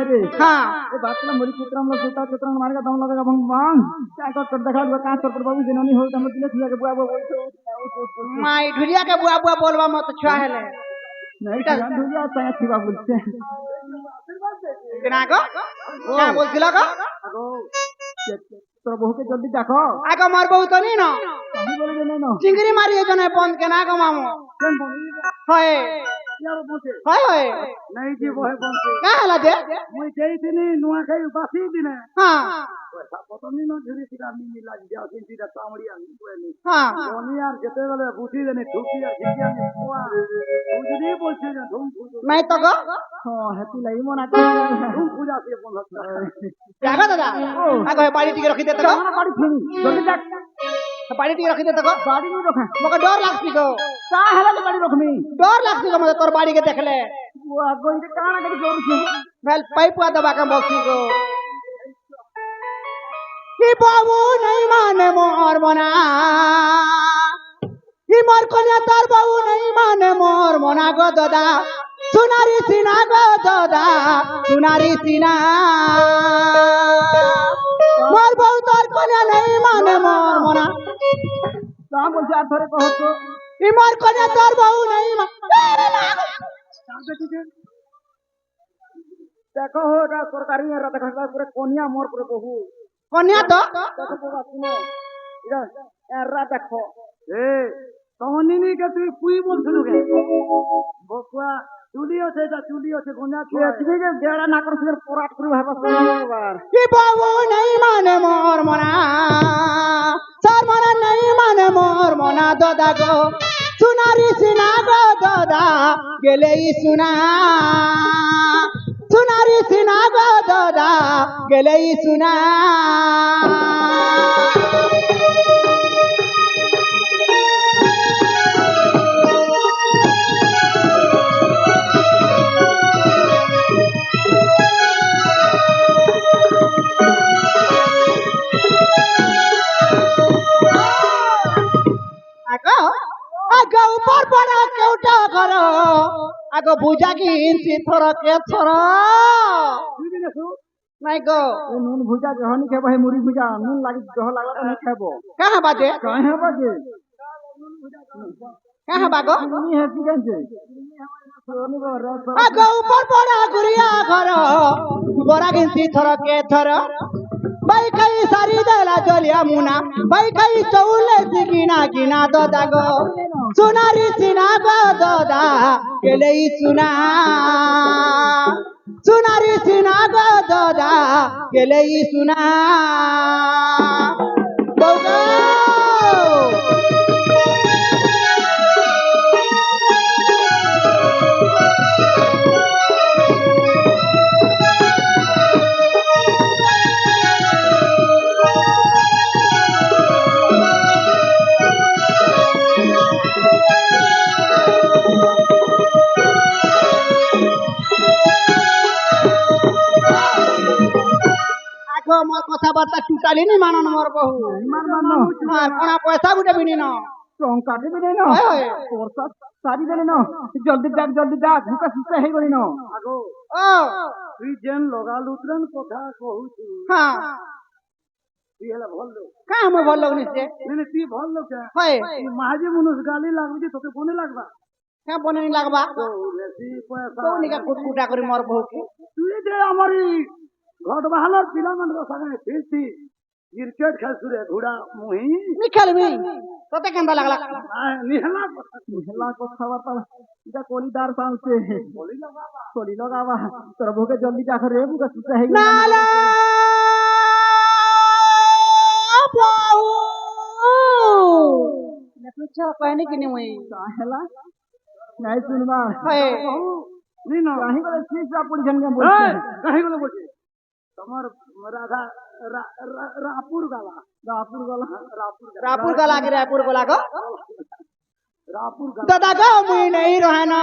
रे हाँ ए बातला मोरी पुत्रम लो सुता चित्रम मार का दम लगा भंग मांग क्या कर देखा का कर पर बाबू जननी हो तम दिले सुया के बुआ बुआ बोलते माई ढुलिया के बुआ बुआ बोलवा मत छुआ हेले नहीं क्या दुनिया तया थी बाबू बोलते बिना को क्या बोलছিলা को আগো তোর বহুকে জলদি দেখো आगो मार बहु तो नहीं ना আমি বলে যে না चिंगरी मारी जने बंद के ना को मामो কেন বলি होए यार बोलते होए होए नहीं जी वो है बोलते का हला दे मुई कही थी नुआ खाई उपासी दिने हां पता नहीं ना धीरे धीरे आदमी मिला जाओ किसी का कामड़ी आनी कोई हां बोली यार जते वाले बूटी देने ठुकी यार खिचिया ने कुआ बुझनी बोलछे ना धूम मैं तो को हां हेतु लई मना धूम पूजा से बंद जागा दादा आगो बाड़ी टिके रखी दे तो ना बाड़ी फिरी जल्दी जा बाड़ी टिके रखी दे तो बाड़ी नहीं रखा मके डर लागती को का हला बाड़ी रखमी डर लागती को मते तोर बाड़ी के देखले वो आगो इके काना के जोर छे वेल पाइपुआ दबा के बक्सी को कि बाबू नहीं माने मोर मना कि मोर कन्या तार बाबू नहीं माने मोर मना गो दादा सुनारी सीना गो दादा सुनारी सीना मोर बाबू तार कन्या नहीं माने मोर मना का बोलछे আর ধরে কহ তো कि मोर कन्या तार बाबू नहीं देखो हो रा सरकारी रा देखा पूरे कोनिया मोर पूरे बहु कन्या तो देखो बाबा सुनो इरा एरा देखो ए तहनी के তুই কুই বলছিলু কে বকুয়া চুলিও সে গোনা ছুয়া এদিকে যে দেড়া না করছিস পরাট করে ভাবা একবার कि बाबू नहीं माने मोर मना सर मना नहीं माने मोर मना दादा गो सुनारी सीना गो दादा गेले ई सुना सुनारी सीना गो दादा गेले ई सुना आगो आगो ऊपर बड़ा केउटा करो आगो बुझा की इंसी थोड़ा के थोड़ा বুঝি গেছো नहीं गो এ নুন ভুজা জহনি খাবো হে মুড়ি ভুজা নুন লাগি জহ লাগলা তো নাই খাবো कहाँ बाजे কাহে বাজে कहाँ बागो নুনি হেসি গেছে সোনি বড় आगो ऊपर बड़ा गुड़िया करो बड़ा इंसी थोड़ा के थोड़ा भाई कई सारी दला जलिया मुना भाई कई चौले गिना गिना दादा गो सुनारी सीना गो दादा गेले ई सुना सुनारी सीना गो दादा गेले ई सुना बोगो आगो मोर कथाबार्ता टूटाली नहीं मानन मोर बहु মান মানো हाँ कोना पैसा गुटे भी नहीं न টঙ্কা দেবে দেই না হয় হয় তোরসা সারি দেলে না জলদি যা ভুকা সুতা হেই গলি না আগো ओ তুই যেন লগাল উতরন কথা কহুছু हाँ তুই হেলা ভাল লোক कहाँ मैं बोल लोग निसे মানে তুই ভাল লোক होए তুই মাঝে মনুষ গালি লাগবে যে তোকে বনে লাগবা क्या बने नहीं लगबा তো বেশি পয়সা तो निका कुटकुटा करी मोर बहु की তুই যে আমারই ঘট বাহালর পিলামানর সঙ্গে ফিরতি ক্রিকেট খেলছুরে ঘোড়া মুহি निकल भी तोते केंदा लगला নিহলা কথাবার্তা এটা কলিদার সালছে কলি লগাবা তোর বুকে জলদি যা করে বুকে সুতা হেই नाला बहु ने पूछा कहने की नहीं हुई काहेला নাই শুনবা होए নি না কাহি বলে সিসা পুলিশন কে বলছে কাহি বলে বলছে তোমার রাধা রাপুর গালা रापुर गला के रापुर गला को रापुर गाला दादा गो मुई नहीं रहना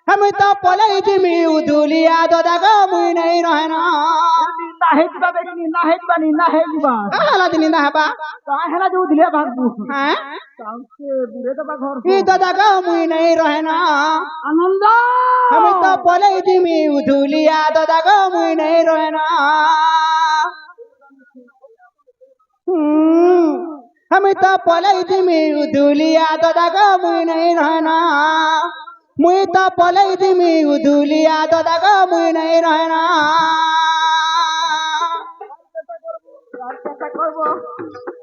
हम तो पलाई जिमी उदुलिया दादा गो मुई नहीं रहना ନା ହେଇଯିବା ବେଗିନି ନା ହେଇଯିବାନି ନା ହେଇଯିବା ହେଲା ଦିନି ନା ହେବା ତା ହେଲା ଯୋଉ ଦିଲେ ଭାଗବୁ হ্যাঁ ତାଉକେ ବୁଢେ ଦବା ଘର ই দাদা গো মুই নাই রহে না ଆନନ୍ଦ আমি তো পলাই দিমি উধুলিয়া দাদা গো মুই নাই রহে না আমি তো পলাই দিমি উধুলিয়া দাদা গো মুই নাই রহে না মুই তো পলাই দিমি উধুলিয়া দাদা গো মুই নাই রহে না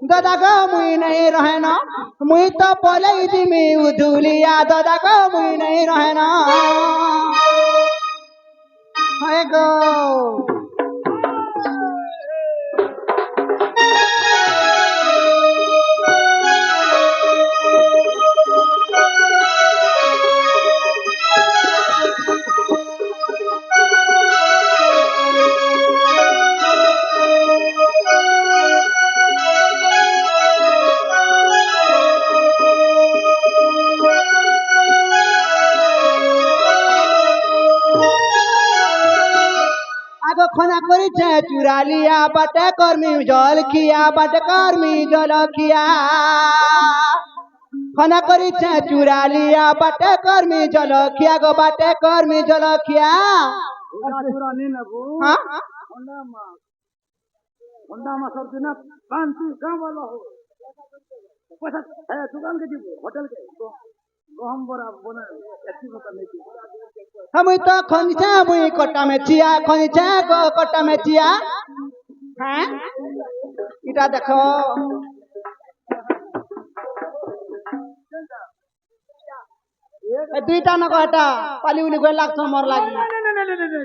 দাদা গো মুই নাই রহে না মুই তো পলাই দিমি উধুলিয়া দাদা গো মুই নাই রহে না হয় গো আগো খনা করিছে চুরালিয়া বাটে কর্মী জল খিয়া বাটে কর্মী জল খিয়া খনা করিছে চুরালিয়া বাটে কর্মী জল খিয়া গো বাটে কর্মী জল খিয়া ଚୁରାନି ନେବୁ হ্যাঁ ଥଣ୍ଡା ମାସର ଦିନ ଶାନ୍ତି ଗାଁ ଭଲ ହଉ ପଇସା ଦୋକାନ କେ ଯିବୁ ହୋଟେଲ କେ ଗହମ ବରା ବନା ଏଠି କଥା ନେଇକି আমি তো খনিছে মুই কটা মেচিয়া খনিছে গো কটা মেচিয়া হ্যাঁ এটা দেখো দুইটা নক এটা পালি উলি গৈ লাগছ মোর লাগি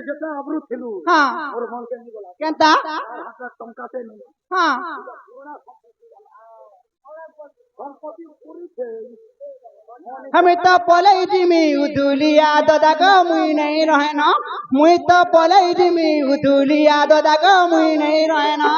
যেটা আবরু ଥିଲୁ হ্যাঁ ମୋର ମନ କେମିତି ଗଲା কেনতা ହାତ ଟଙ୍କାଟେ ନେଇ হ্যাঁ ସମ୍ପତ୍ତି ପୁରିছে আমি তো পলাই দিমি উদুলিয়া দাদা গো মুই নাই রহে না মুই তো পলাই দিমি উদুলিয়া দাদা গো মুই নাই রহে না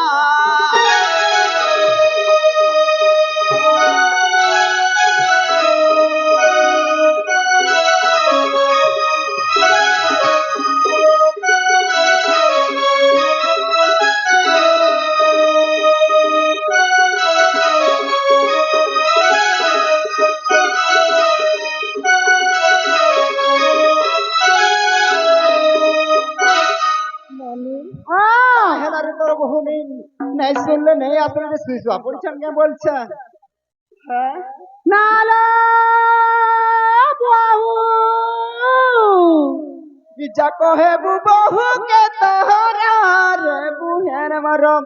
হেলারে তোর বহু নেই নাই শুনলে নেই আপনাদের সুইসা পড়ছেন কে বলছেন হ্যাঁ নালা বহু কি যা কহে বহু কে তোহরা রে বুহের মরম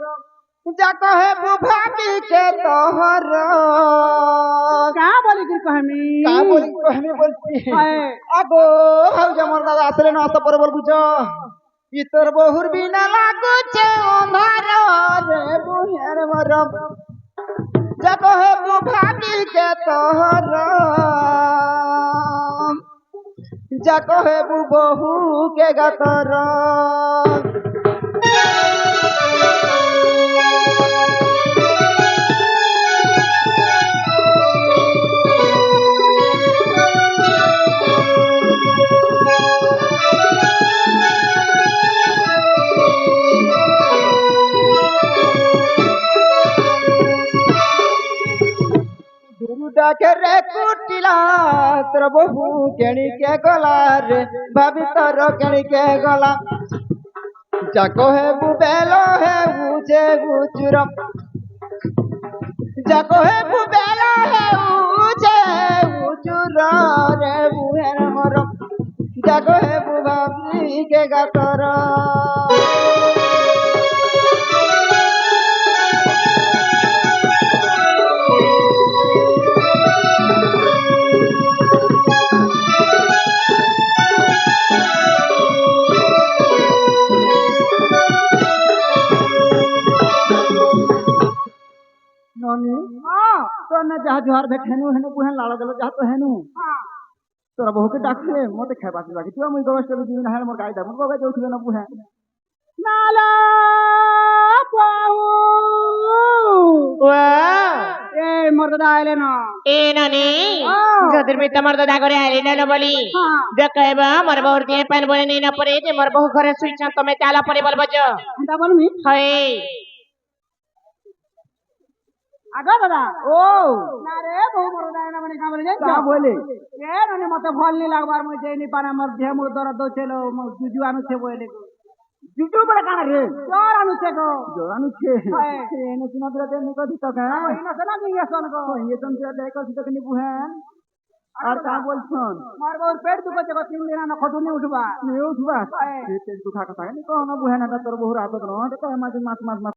যা কহে ভাবি কে তোহর কা বলি কি কহমি বলছি আগো হাউ যেমন দাদা আসলে না আসতে পরে বলবুছ ই তোর বহুর বিনা লাগুছে অন্ধার রে বুহের মরম যা কহে ভাবি কে তোহর যা কহে বহু কে গাতর रे कुटिला तोर बहु केणी के गला रे भाभी तोर केणी के गला जाको है बुबेलो है उजे उचुरम जाको है बुबेलो है उजे उचुर रे बुहेर मरम जाको है बुभाभी के गातर जहाँ जुहार भेट हेनु हेनु बुहेन लाल गलो जहाँ तो हेनु तोरा बहु के डाके मते खाइबा पिबा कि तू मुई गवस के दिन हाल मोर गाय दा मोर गाय जोथिबे न बुहेन नाला बहु वा এই মর্যাদা আইলে না এ নানি আও। যদি আমি তোমার দাদা করে আইলি না বলি হ্যাঁ। দেখাইব মোর বহুর দিয়ে পান বলে নিয়ে না পড়ে যে মোর বহু ঘরে শুইছ তুমি তালা পরে বলবো যে এটা বলমি হয় আগা দাদা ও না রে বহু মর্যাদা আইলে মানে কামড়ে যাই তা বলে এ নানি মতে ভাল নি লাগবার মই যেনি পারে মোর দেহ মোর দরদ ছিল মোর জুজু আনুছে বলে জুজু বলে কানা রে জ্বর আনুছে গো জ্বর আনুছে এনে কিনা দিলে দেনি কদি তো কা ইনা সনা নিয়েছন গো ইয়েছন যে দেখো তো কিনি বুহেন আর কা বলছন মার বউর পেট দুখছে গো 3 দিন না খটুনি উঠবা পেট দুখা কথা নি কোন বুহেন এটা তোর বহুর আদত ন এটা মাঝে মাছ মাছ